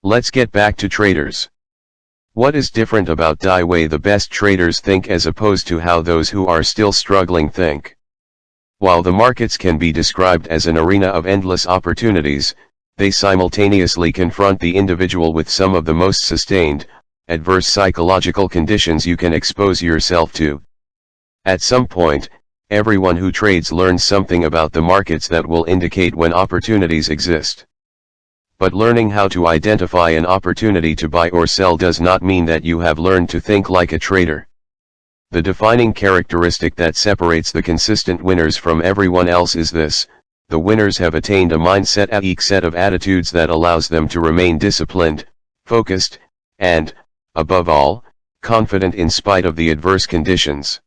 Let's get back to traders. What is different about the way the best traders think as opposed to how those who are still struggling think? While the markets can be described as an arena of endless opportunities, they simultaneously confront the individual with some of the most sustained, adverse psychological conditions you can expose yourself to. At some point, everyone who trades learns something about the markets that will indicate when opportunities exist. But learning how to identify an opportunity to buy or sell does not mean that you have learned to think like a trader. The defining characteristic that separates the consistent winners from everyone else is this: the winners have attained a mindset, a set of attitudes that allows them to remain disciplined, focused, and, above all, confident in spite of the adverse conditions.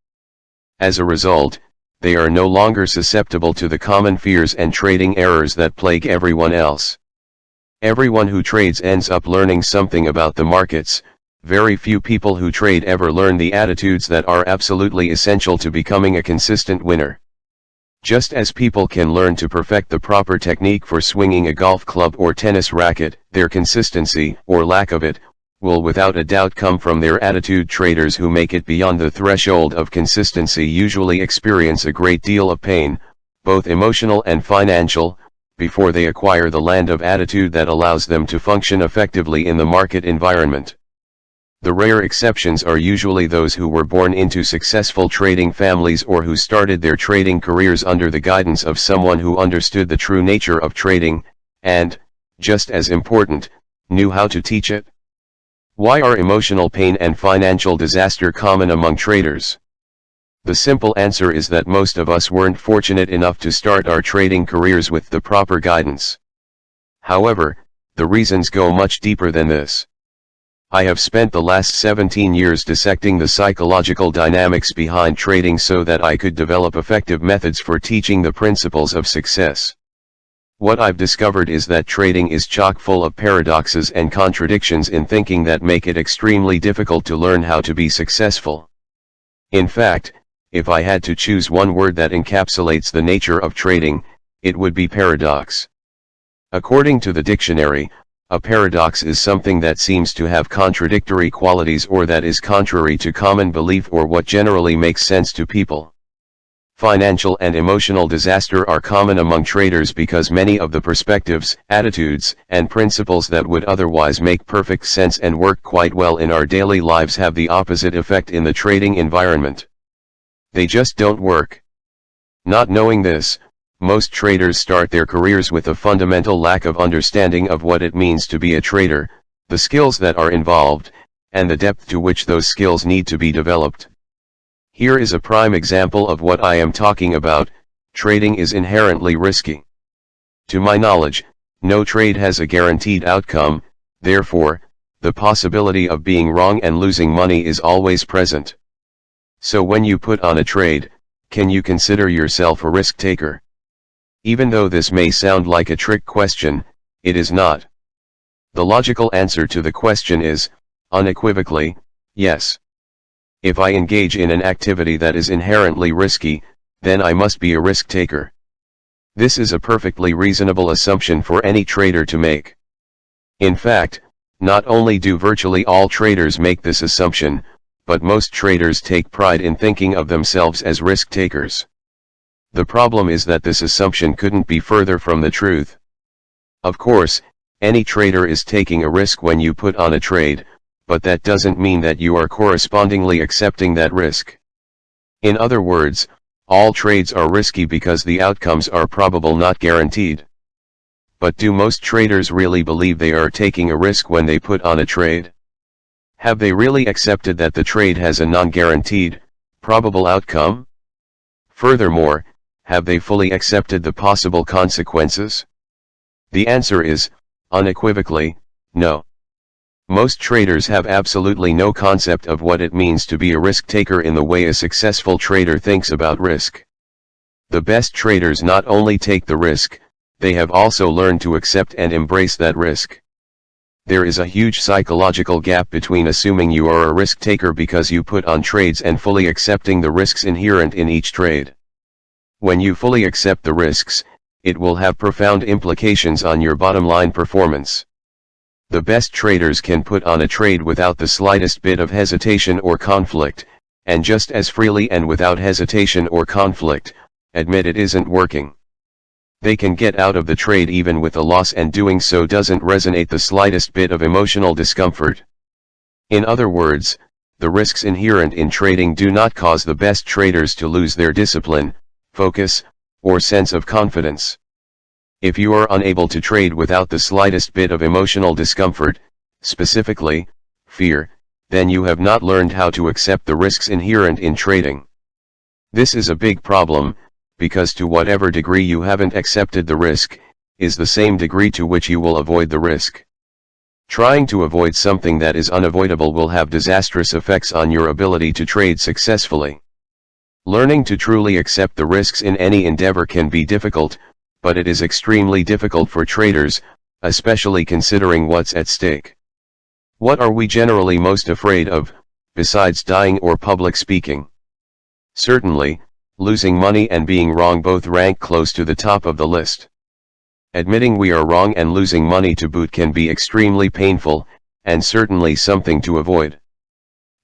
As a result, they are no longer susceptible to the common fears and trading errors that plague everyone else. Everyone who trades ends up learning something about the markets. Very few people who trade ever learn the attitudes that are absolutely essential to becoming a consistent winner. Just as people can learn to perfect the proper technique for swinging a golf club or tennis racket, their consistency, or lack of it, will without a doubt come from their attitude. Traders who make it beyond the threshold of consistency usually experience a great deal of pain, both emotional and financial, before they acquire the land of attitude that allows them to function effectively in the market environment. The rare exceptions are usually those who were born into successful trading families or who started their trading careers under the guidance of someone who understood the true nature of trading, and, just as important, knew how to teach it. Why are emotional pain and financial disaster common among traders? The simple answer is that most of us weren't fortunate enough to start our trading careers with the proper guidance. However, the reasons go much deeper than this. I have spent the last 17 years dissecting the psychological dynamics behind trading so that I could develop effective methods for teaching the principles of success. What I've discovered is that trading is chock full of paradoxes and contradictions in thinking that make it extremely difficult to learn how to be successful. In fact, if I had to choose one word that encapsulates the nature of trading, it would be paradox. According to the dictionary, a paradox is something that seems to have contradictory qualities or that is contrary to common belief or what generally makes sense to people. Financial and emotional disaster are common among traders because many of the perspectives, attitudes, and principles that would otherwise make perfect sense and work quite well in our daily lives have the opposite effect in the trading environment. They just don't work. Not knowing this, most traders start their careers with a fundamental lack of understanding of what it means to be a trader, the skills that are involved, and the depth to which those skills need to be developed. Here is a prime example of what I am talking about: trading is inherently risky. To my knowledge, no trade has a guaranteed outcome, therefore, the possibility of being wrong and losing money is always present. So when you put on a trade, can you consider yourself a risk taker? Even though this may sound like a trick question, it is not. The logical answer to the question is, unequivocally, yes. If I engage in an activity that is inherently risky, then I must be a risk taker. This is a perfectly reasonable assumption for any trader to make. In fact, not only do virtually all traders make this assumption, but most traders take pride in thinking of themselves as risk takers. The problem is that this assumption couldn't be further from the truth. Of course, any trader is taking a risk when you put on a trade, but that doesn't mean that you are correspondingly accepting that risk. In other words, all trades are risky because the outcomes are probable, not guaranteed. But do most traders really believe they are taking a risk when they put on a trade? Have they really accepted that the trade has a non-guaranteed, probable outcome? Furthermore, have they fully accepted the possible consequences? The answer is, unequivocally, no. Most traders have absolutely no concept of what it means to be a risk taker in the way a successful trader thinks about risk. The best traders not only take the risk, they have also learned to accept and embrace that risk. There is a huge psychological gap between assuming you are a risk taker because you put on trades and fully accepting the risks inherent in each trade. When you fully accept the risks, it will have profound implications on your bottom line performance. The best traders can put on a trade without the slightest bit of hesitation or conflict, and just as freely and without hesitation or conflict, admit it isn't working. They can get out of the trade even with a loss, and doing so doesn't resonate the slightest bit of emotional discomfort. In other words, the risks inherent in trading do not cause the best traders to lose their discipline, focus, or sense of confidence. If you are unable to trade without the slightest bit of emotional discomfort, specifically, fear, then you have not learned how to accept the risks inherent in trading. This is a big problem, because to whatever degree you haven't accepted the risk, is the same degree to which you will avoid the risk. Trying to avoid something that is unavoidable will have disastrous effects on your ability to trade successfully. Learning to truly accept the risks in any endeavor can be difficult, but it is extremely difficult for traders, especially considering what's at stake. What are we generally most afraid of, besides dying or public speaking? Certainly, losing money and being wrong both rank close to the top of the list. Admitting we are wrong and losing money to boot can be extremely painful, and certainly something to avoid.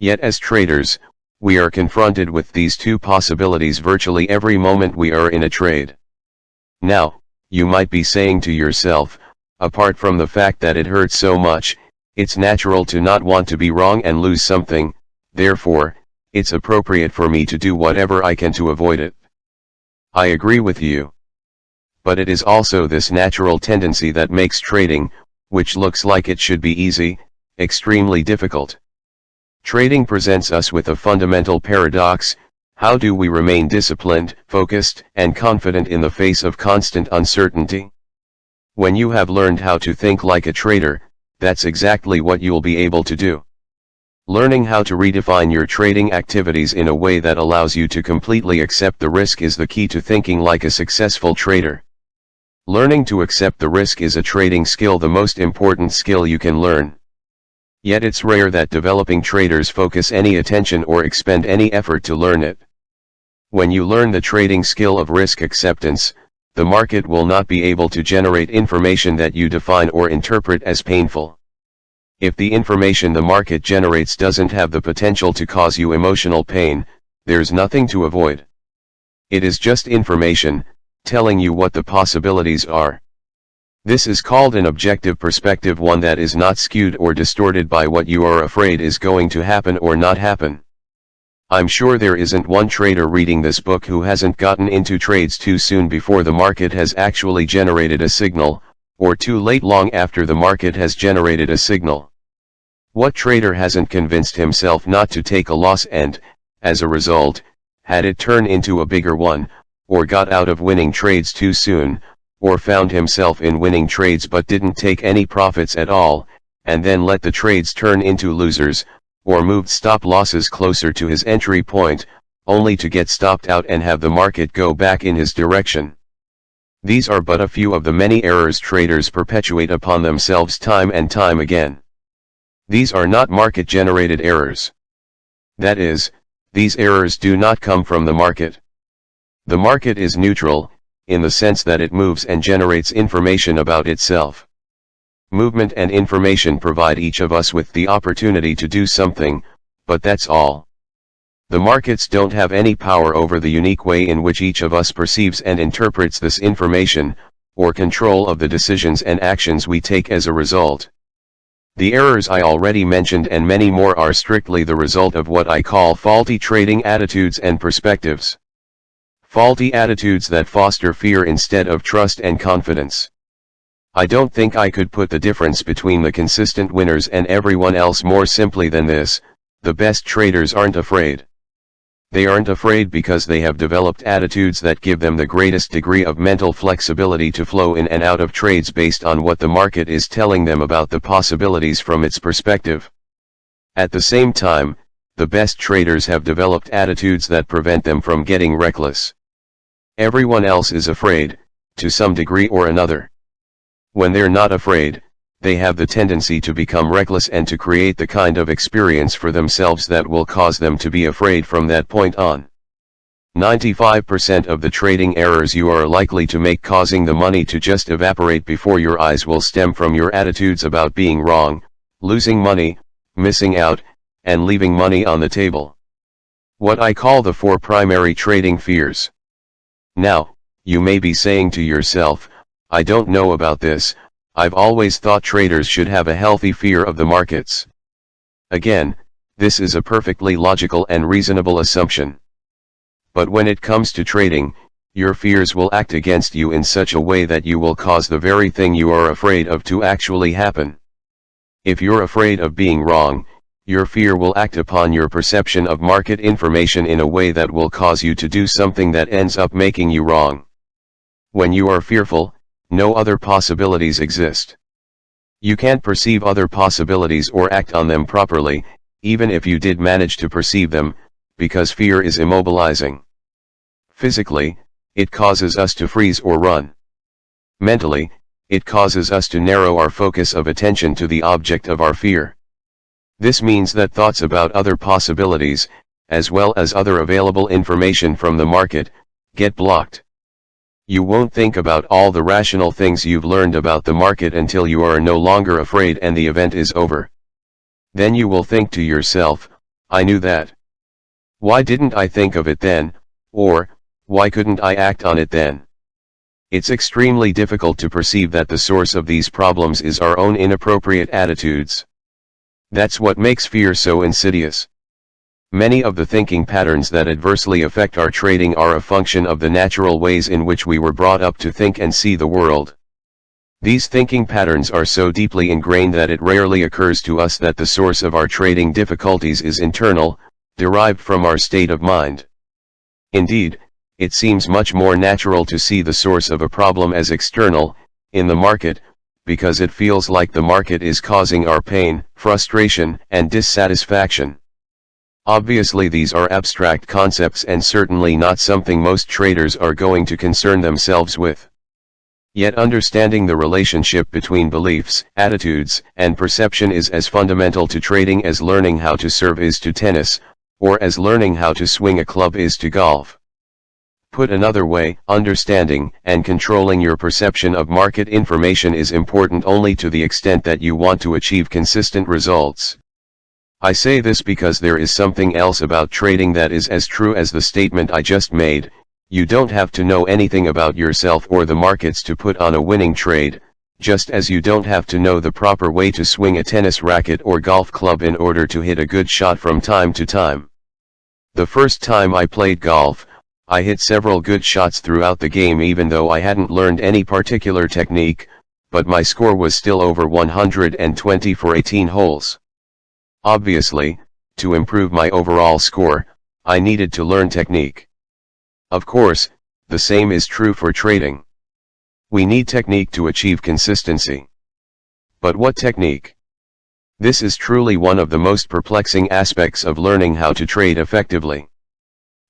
Yet as traders, we are confronted with these two possibilities virtually every moment we are in a trade. Now, you might be saying to yourself, apart from the fact that it hurts so much, it's natural to not want to be wrong and lose something, therefore, it's appropriate for me to do whatever I can to avoid it. I agree with you. But it is also this natural tendency that makes trading, which looks like it should be easy, extremely difficult. Trading presents us with a fundamental paradox. How do we remain disciplined, focused, and confident in the face of constant uncertainty? When you have learned how to think like a trader, that's exactly what you'll be able to do. Learning how to redefine your trading activities in a way that allows you to completely accept the risk is the key to thinking like a successful trader. Learning to accept the risk is a trading skill, the most important skill you can learn. Yet it's rare that developing traders focus any attention or expend any effort to learn it. When you learn the trading skill of risk acceptance, the market will not be able to generate information that you define or interpret as painful. If the information the market generates doesn't have the potential to cause you emotional pain, there's nothing to avoid. It is just information, telling you what the possibilities are. This is called an objective perspective, one that is not skewed or distorted by what you are afraid is going to happen or not happen. I'm sure there isn't one trader reading this book who hasn't gotten into trades too soon before the market has actually generated a signal, or too late long after the market has generated a signal. What trader hasn't convinced himself not to take a loss and, as a result, had it turn into a bigger one, or got out of winning trades too soon, or found himself in winning trades but didn't take any profits at all, and then let the trades turn into losers, or moved stop losses closer to his entry point, only to get stopped out and have the market go back in his direction. These are but a few of the many errors traders perpetuate upon themselves time and time again. These are not market-generated errors. That is, these errors do not come from the market. The market is neutral, in the sense that it moves and generates information about itself. Movement and information provide each of us with the opportunity to do something, but that's all. The markets don't have any power over the unique way in which each of us perceives and interprets this information, or control of the decisions and actions we take as a result. The errors I already mentioned and many more are strictly the result of what I call faulty trading attitudes and perspectives. Faulty attitudes that foster fear instead of trust and confidence. I don't think I could put the difference between the consistent winners and everyone else more simply than this: the best traders aren't afraid. They aren't afraid because they have developed attitudes that give them the greatest degree of mental flexibility to flow in and out of trades based on what the market is telling them about the possibilities from its perspective. At the same time, the best traders have developed attitudes that prevent them from getting reckless. Everyone else is afraid, to some degree or another. When they're not afraid, they have the tendency to become reckless and to create the kind of experience for themselves that will cause them to be afraid from that point on. 95% of the trading errors you are likely to make causing the money to just evaporate before your eyes will stem from your attitudes about being wrong, losing money, missing out, and leaving money on the table. What I call the 4 primary trading fears. Now, you may be saying to yourself, I don't know about this, I've always thought traders should have a healthy fear of the markets. Again, this is a perfectly logical and reasonable assumption. But when it comes to trading, your fears will act against you in such a way that you will cause the very thing you are afraid of to actually happen. If you're afraid of being wrong, your fear will act upon your perception of market information in a way that will cause you to do something that ends up making you wrong. When you are fearful, no other possibilities exist. You can't perceive other possibilities or act on them properly, even if you did manage to perceive them, because fear is immobilizing. Physically, it causes us to freeze or run. Mentally, it causes us to narrow our focus of attention to the object of our fear. This means that thoughts about other possibilities, as well as other available information from the market, get blocked. You won't think about all the rational things you've learned about the market until you are no longer afraid and the event is over. Then you will think to yourself, I knew that. Why didn't I think of it then, or, why couldn't I act on it then? It's extremely difficult to perceive that the source of these problems is our own inappropriate attitudes. That's what makes fear so insidious. Many of the thinking patterns that adversely affect our trading are a function of the natural ways in which we were brought up to think and see the world. These thinking patterns are so deeply ingrained that it rarely occurs to us that the source of our trading difficulties is internal, derived from our state of mind. Indeed, it seems much more natural to see the source of a problem as external, in the market, because it feels like the market is causing our pain, frustration, and dissatisfaction. Obviously, these are abstract concepts and certainly not something most traders are going to concern themselves with. Yet understanding the relationship between beliefs, attitudes, and perception is as fundamental to trading as learning how to serve is to tennis, or as learning how to swing a club is to golf. Put another way, understanding and controlling your perception of market information is important only to the extent that you want to achieve consistent results. I say this because there is something else about trading that is as true as the statement I just made. You don't have to know anything about yourself or the markets to put on a winning trade, just as you don't have to know the proper way to swing a tennis racket or golf club in order to hit a good shot from time to time. The first time I played golf, I hit several good shots throughout the game even though I hadn't learned any particular technique, but my score was still over 120 for 18 holes. Obviously, to improve my overall score, I needed to learn technique. Of course, the same is true for trading. We need technique to achieve consistency. But what technique? This is truly one of the most perplexing aspects of learning how to trade effectively.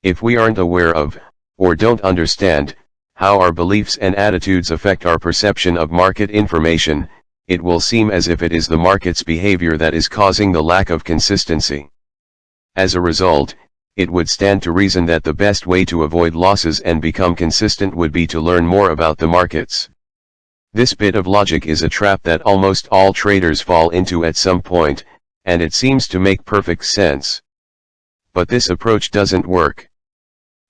If we aren't aware of, or don't understand, how our beliefs and attitudes affect our perception of market information, it will seem as if it is the market's behavior that is causing the lack of consistency. As a result, it would stand to reason that the best way to avoid losses and become consistent would be to learn more about the markets. This bit of logic is a trap that almost all traders fall into at some point, and it seems to make perfect sense. But this approach doesn't work.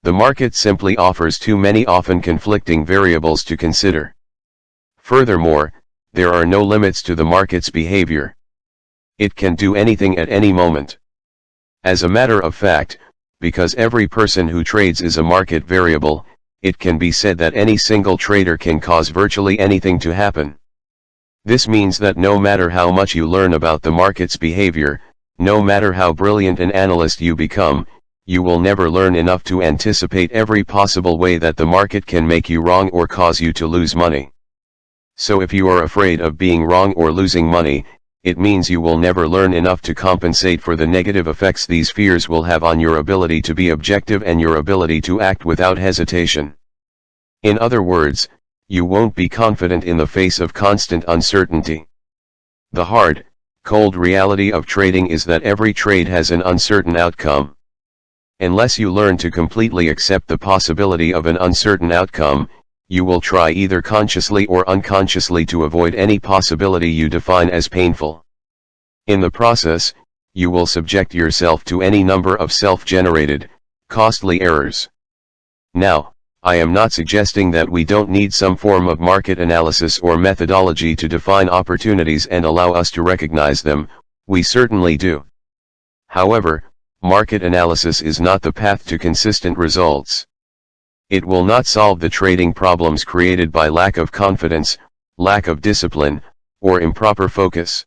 The market simply offers too many often conflicting variables to consider. Furthermore, there are no limits to the market's behavior. It can do anything at any moment. As a matter of fact, because every person who trades is a market variable, it can be said that any single trader can cause virtually anything to happen. This means that no matter how much you learn about the market's behavior, no matter how brilliant an analyst you become, you will never learn enough to anticipate every possible way that the market can make you wrong or cause you to lose money. So if you are afraid of being wrong or losing money, it means you will never learn enough to compensate for the negative effects these fears will have on your ability to be objective and your ability to act without hesitation. In other words, you won't be confident in the face of constant uncertainty. The hard, cold reality of trading is that every trade has an uncertain outcome. Unless you learn to completely accept the possibility of an uncertain outcome, you will try either consciously or unconsciously to avoid any possibility you define as painful. In the process, you will subject yourself to any number of self-generated, costly errors. Now, I am not suggesting that we don't need some form of market analysis or methodology to define opportunities and allow us to recognize them. We certainly do. However, market analysis is not the path to consistent results. It will not solve the trading problems created by lack of confidence, lack of discipline, or improper focus.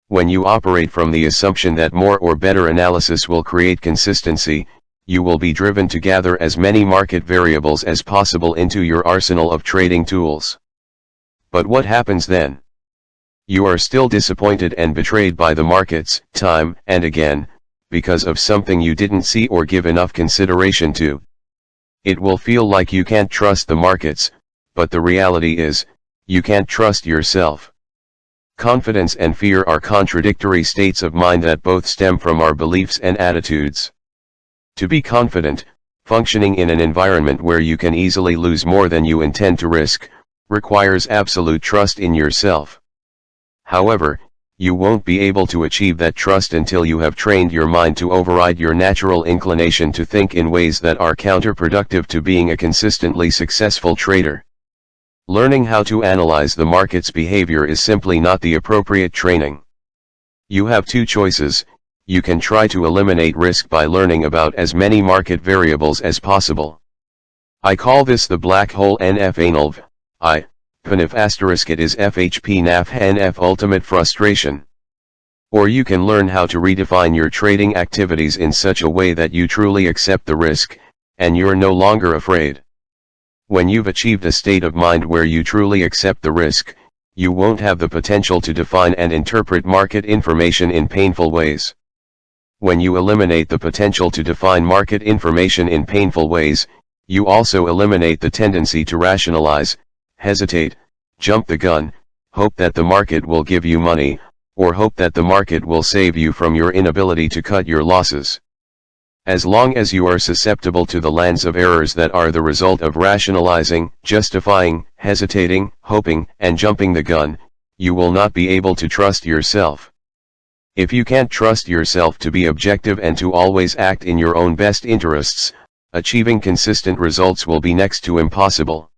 When you operate from the assumption that more or better analysis will create consistency, you will be driven to gather as many market variables as possible into your arsenal of trading tools. But what happens then? You are still disappointed and betrayed by the markets, time and again, because of something you didn't see or give enough consideration to. It will feel like you can't trust the markets, but the reality is, you can't trust yourself. Confidence and fear are contradictory states of mind that both stem from our beliefs and attitudes. To be confident, functioning in an environment where you can easily lose more than you intend to risk, requires absolute trust in yourself. However, you won't be able to achieve that trust until you have trained your mind to override your natural inclination to think in ways that are counterproductive to being a consistently successful trader. Learning how to analyze the market's behavior is simply not the appropriate training. You have two choices. You can try to eliminate risk by learning about as many market variables as possible. I call this the black hole NF anilv, I, PNF asterisk it is FHP NAF NF ultimate frustration. Or you can learn how to redefine your trading activities in such a way that you truly accept the risk, and you're no longer afraid. When you've achieved a state of mind where you truly accept the risk, you won't have the potential to define and interpret market information in painful ways. When you eliminate the potential to define market information in painful ways, you also eliminate the tendency to rationalize, hesitate, jump the gun, hope that the market will give you money, or hope that the market will save you from your inability to cut your losses. As long as you are susceptible to the lands of errors that are the result of rationalizing, justifying, hesitating, hoping, and jumping the gun, you will not be able to trust yourself. If you can't trust yourself to be objective and to always act in your own best interests, achieving consistent results will be next to impossible.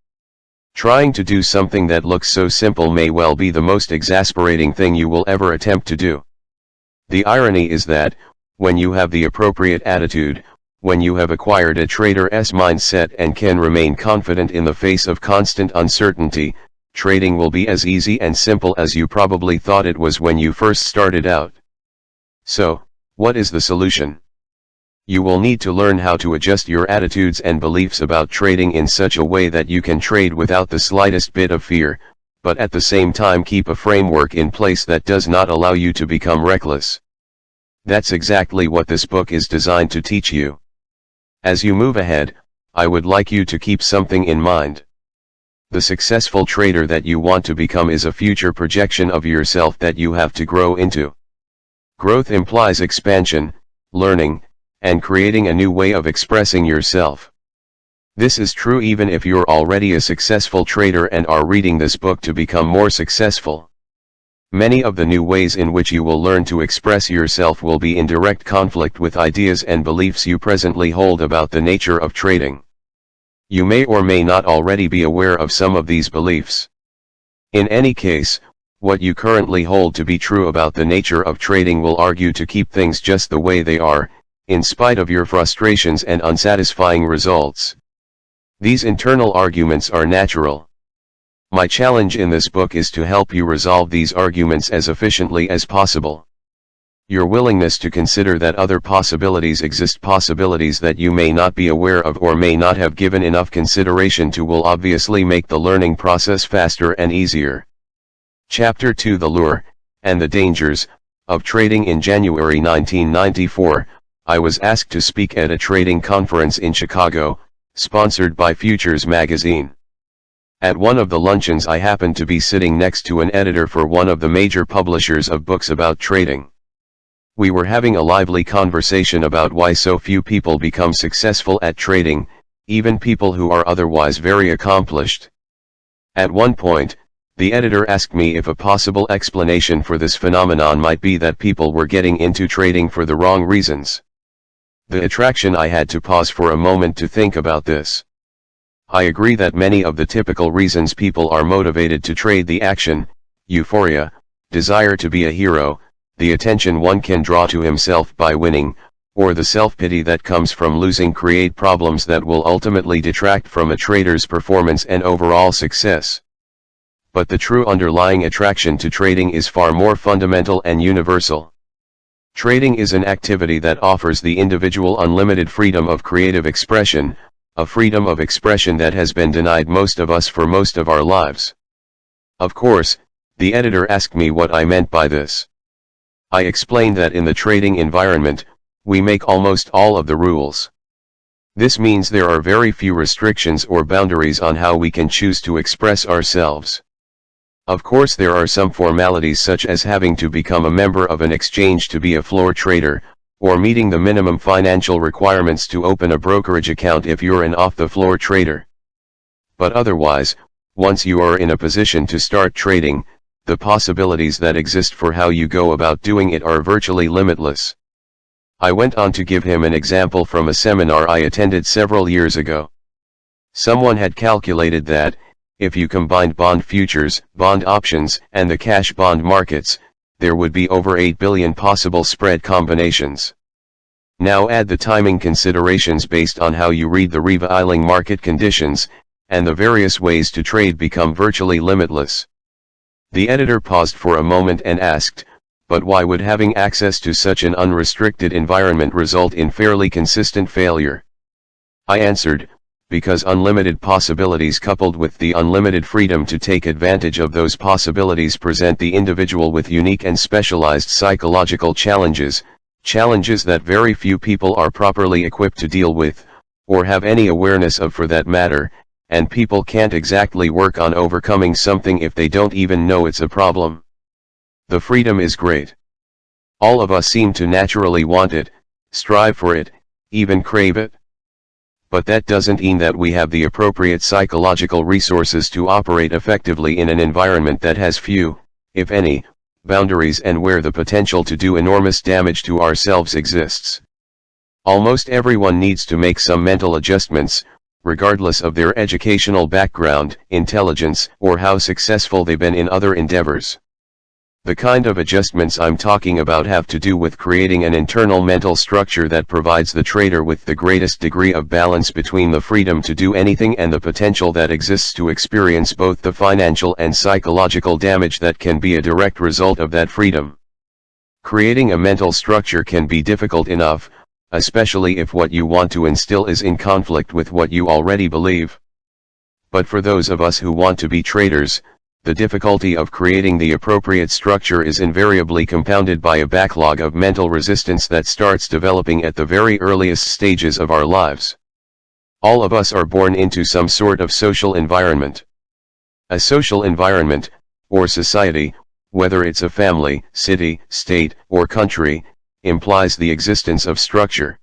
Trying to do something that looks so simple may well be the most exasperating thing you will ever attempt to do. The irony is that, when you have the appropriate attitude, when you have acquired a trader's mindset and can remain confident in the face of constant uncertainty, trading will be as easy and simple as you probably thought it was when you first started out. So, what is the solution? You will need to learn how to adjust your attitudes and beliefs about trading in such a way that you can trade without the slightest bit of fear, but at the same time keep a framework in place that does not allow you to become reckless. That's exactly what this book is designed to teach you. As you move ahead, I would like you to keep something in mind. The successful trader that you want to become is a future projection of yourself that you have to grow into. Growth implies expansion, learning, and creating a new way of expressing yourself. This is true even if you're already a successful trader and are reading this book to become more successful. Many of the new ways in which you will learn to express yourself will be in direct conflict with ideas and beliefs you presently hold about the nature of trading. You may or may not already be aware of some of these beliefs. In any case, what you currently hold to be true about the nature of trading will argue to keep things just the way they are, in spite of your frustrations and unsatisfying results. These internal arguments are natural. My challenge in this book is to help you resolve these arguments as efficiently as possible. Your willingness to consider that other possibilities exist, possibilities that you may not be aware of or may not have given enough consideration to, will obviously make the learning process faster and easier. Chapter 2: The Lure, and the Dangers, of Trading. In January 1994, I was asked to speak at a trading conference in Chicago, sponsored by Futures magazine. At one of the luncheons I happened to be sitting next to an editor for one of the major publishers of books about trading. We were having a lively conversation about why so few people become successful at trading, even people who are otherwise very accomplished. At one point, the editor asked me if a possible explanation for this phenomenon might be that people were getting into trading for the wrong reasons. The attraction I had to pause for a moment to think about this. I agree that many of the typical reasons people are motivated to trade, the action, euphoria, desire to be a hero, the attention one can draw to himself by winning, or the self-pity that comes from losing, create problems that will ultimately detract from a trader's performance and overall success. But the true underlying attraction to trading is far more fundamental and universal. Trading is an activity that offers the individual unlimited freedom of creative expression, a freedom of expression that has been denied most of us for most of our lives. Of course, the editor asked me what I meant by this. I explained that in the trading environment, we make almost all of the rules. This means there are very few restrictions or boundaries on how we can choose to express ourselves. Of course, there are some formalities such as having to become a member of an exchange to be a floor trader, or meeting the minimum financial requirements to open a brokerage account if you're an off-the-floor trader. But otherwise, once you are in a position to start trading, the possibilities that exist for how you go about doing it are virtually limitless. I went on to give him an example from a seminar I attended several years ago. Someone had calculated that, if you combined bond futures, bond options, and the cash bond markets, there would be over 8 billion possible spread combinations. Now add the timing considerations based on how you read the prevailing market conditions, and the various ways to trade become virtually limitless. The editor paused for a moment and asked, but why would having access to such an unrestricted environment result in fairly consistent failure? I answered, because unlimited possibilities coupled with the unlimited freedom to take advantage of those possibilities present the individual with unique and specialized psychological challenges, challenges that very few people are properly equipped to deal with, or have any awareness of for that matter, and people can't exactly work on overcoming something if they don't even know it's a problem. The freedom is great. All of us seem to naturally want it, strive for it, even crave it. But that doesn't mean that we have the appropriate psychological resources to operate effectively in an environment that has few, if any, boundaries and where the potential to do enormous damage to ourselves exists. Almost everyone needs to make some mental adjustments, regardless of their educational background, intelligence, or how successful they've been in other endeavors. The kind of adjustments I'm talking about have to do with creating an internal mental structure that provides the trader with the greatest degree of balance between the freedom to do anything and the potential that exists to experience both the financial and psychological damage that can be a direct result of that freedom. Creating a mental structure can be difficult enough, especially if what you want to instill is in conflict with what you already believe. But for those of us who want to be traders, the difficulty of creating the appropriate structure is invariably compounded by a backlog of mental resistance that starts developing at the very earliest stages of our lives. All of us are born into some sort of social environment. A social environment, or society, whether it's a family, city, state, or country, implies the existence of structure.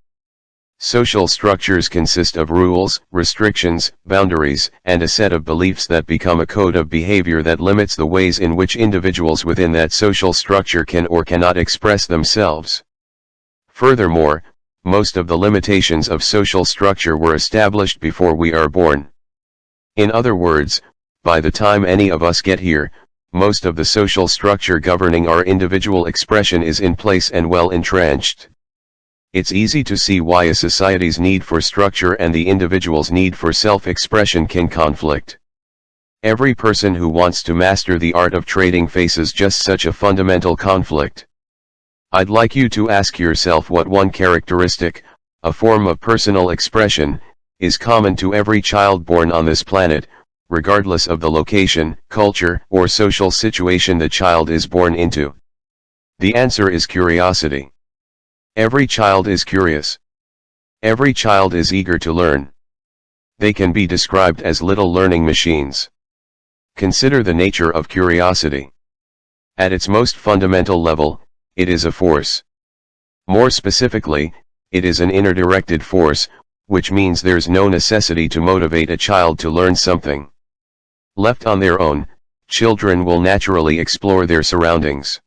Social structures consist of rules, restrictions, boundaries, and a set of beliefs that become a code of behavior that limits the ways in which individuals within that social structure can or cannot express themselves. Furthermore, most of the limitations of social structure were established before we are born. In other words, by the time any of us get here, most of the social structure governing our individual expression is in place and well entrenched. It's easy to see why a society's need for structure and the individual's need for self-expression can conflict. Every person who wants to master the art of trading faces just such a fundamental conflict. I'd like you to ask yourself what one characteristic, a form of personal expression, is common to every child born on this planet, regardless of the location, culture, or social situation the child is born into. The answer is curiosity. Every child is curious. Every child is eager to learn. They can be described as little learning machines. Consider the nature of curiosity. At its most fundamental level, it is a force. More specifically, it is an inner directed force, which means there's no necessity to motivate a child to learn something. Left on their own, children will naturally explore their surroundings.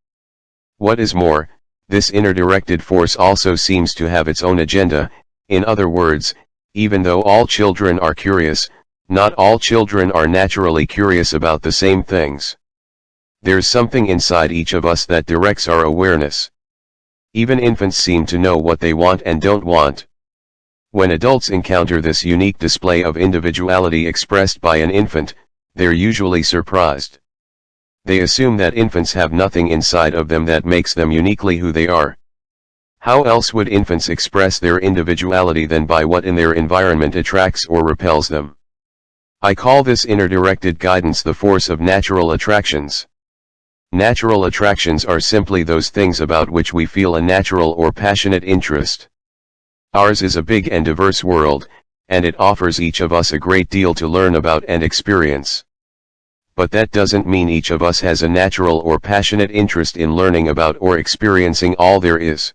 What is more, this inner directed force also seems to have its own agenda. In other words, even though all children are curious, not all children are naturally curious about the same things. There's something inside each of us that directs our awareness. Even infants seem to know what they want and don't want. When adults encounter this unique display of individuality expressed by an infant, they're usually surprised. They assume that infants have nothing inside of them that makes them uniquely who they are. How else would infants express their individuality than by what in their environment attracts or repels them? I call this inner directed guidance the force of natural attractions. Natural attractions are simply those things about which we feel a natural or passionate interest. Ours is a big and diverse world, and it offers each of us a great deal to learn about and experience. But that doesn't mean each of us has a natural or passionate interest in learning about or experiencing all there is.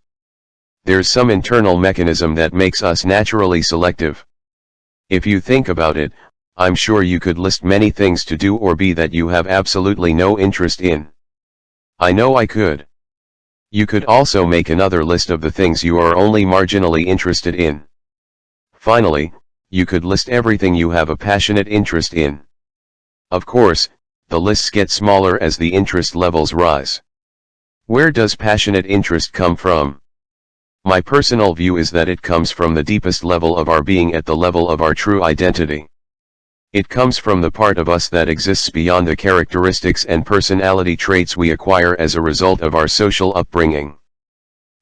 There's some internal mechanism that makes us naturally selective. If you think about it, I'm sure you could list many things to do or be that you have absolutely no interest in. I know I could. You could also make another list of the things you are only marginally interested in. Finally, you could list everything you have a passionate interest in. Of course, the lists get smaller as the interest levels rise. Where does passionate interest come from? My personal view is that it comes from the deepest level of our being, at the level of our true identity. It comes from the part of us that exists beyond the characteristics and personality traits we acquire as a result of our social upbringing.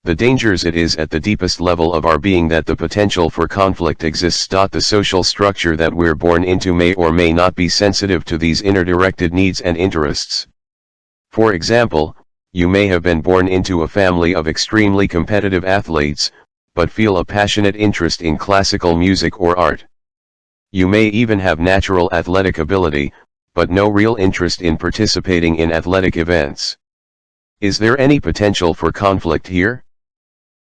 The dangers it is at the deepest level of our being that the potential for conflict exists. The social structure that we're born into may or may not be sensitive to these inner directed needs and interests. For example, you may have been born into a family of extremely competitive athletes, but feel a passionate interest in classical music or art. You may even have natural athletic ability, but no real interest in participating in athletic events. Is there any potential for conflict here?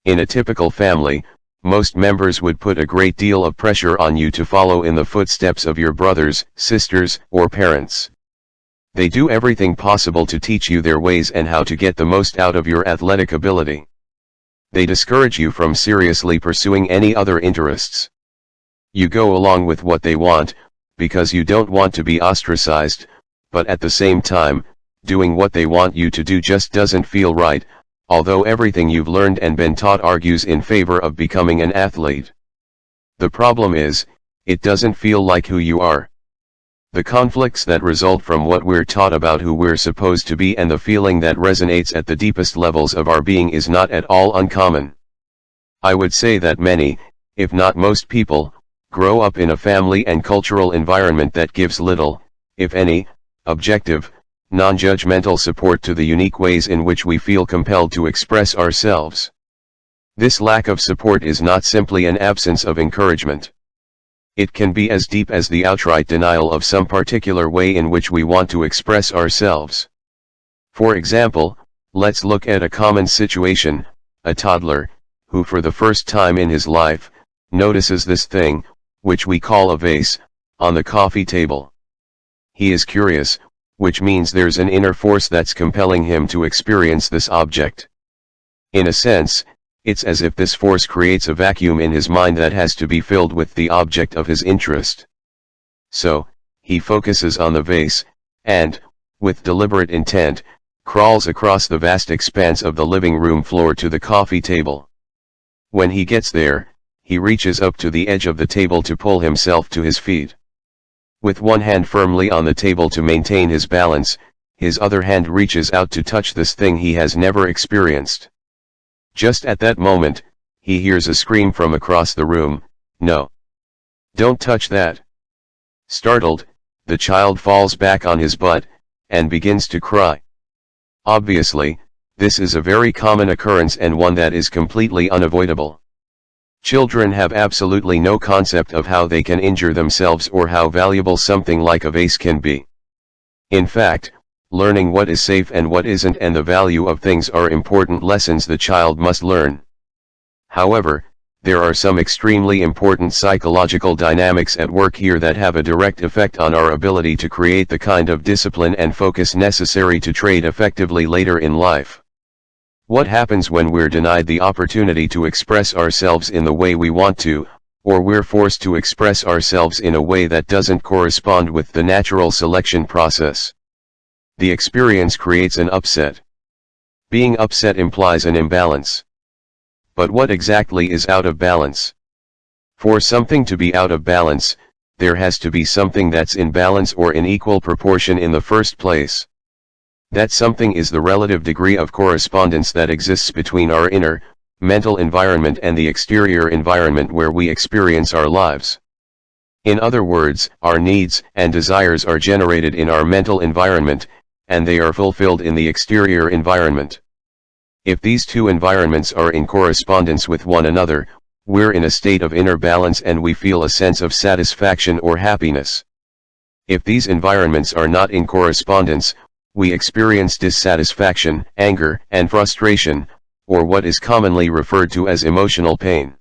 In a typical family, most members would put a great deal of pressure on you to follow in the footsteps of your brothers, sisters, or parents. They do everything possible to teach you their ways and how to get the most out of your athletic ability. They discourage you from seriously pursuing any other interests. You go along with what they want, because you don't want to be ostracized, but at the same time, doing what they want you to do just doesn't feel right, although everything you've learned and been taught argues in favor of becoming an athlete. The problem is, it doesn't feel like who you are. The conflicts that result from what we're taught about who we're supposed to be and the feeling that resonates at the deepest levels of our being is not at all uncommon. I would say that many, if not most people, grow up in a family and cultural environment that gives little, if any, objective, non-judgmental support to the unique ways in which we feel compelled to express ourselves. This lack of support is not simply an absence of encouragement. It can be as deep as the outright denial of some particular way in which we want to express ourselves. For example, let's look at a common situation: a toddler, who for the first time in his life, notices this thing, which we call a vase, on the coffee table. He is curious, which means there's an inner force that's compelling him to experience this object. In a sense, it's as if this force creates a vacuum in his mind that has to be filled with the object of his interest. So, he focuses on the vase, and, with deliberate intent, crawls across the vast expanse of the living room floor to the coffee table. When he gets there, he reaches up to the edge of the table to pull himself to his feet. With one hand firmly on the table to maintain his balance, his other hand reaches out to touch this thing he has never experienced. Just at that moment, he hears a scream from across the room, "No! Don't touch that!" Startled, the child falls back on his butt, and begins to cry. Obviously, this is a very common occurrence and one that is completely unavoidable. Children have absolutely no concept of how they can injure themselves or how valuable something like a vase can be. In fact, learning what is safe and what isn't and the value of things are important lessons the child must learn. However, there are some extremely important psychological dynamics at work here that have a direct effect on our ability to create the kind of discipline and focus necessary to trade effectively later in life. What happens when we're denied the opportunity to express ourselves in the way we want to, or we're forced to express ourselves in a way that doesn't correspond with the natural selection process? The experience creates an upset. Being upset implies an imbalance. But what exactly is out of balance? For something to be out of balance, there has to be something that's in balance or in equal proportion in the first place. That something is the relative degree of correspondence that exists between our inner, mental environment and the exterior environment where we experience our lives. In other words, our needs and desires are generated in our mental environment, and they are fulfilled in the exterior environment. If these two environments are in correspondence with one another, we're in a state of inner balance and we feel a sense of satisfaction or happiness. If these environments are not in correspondence, we experience dissatisfaction, anger, and frustration, or what is commonly referred to as emotional pain.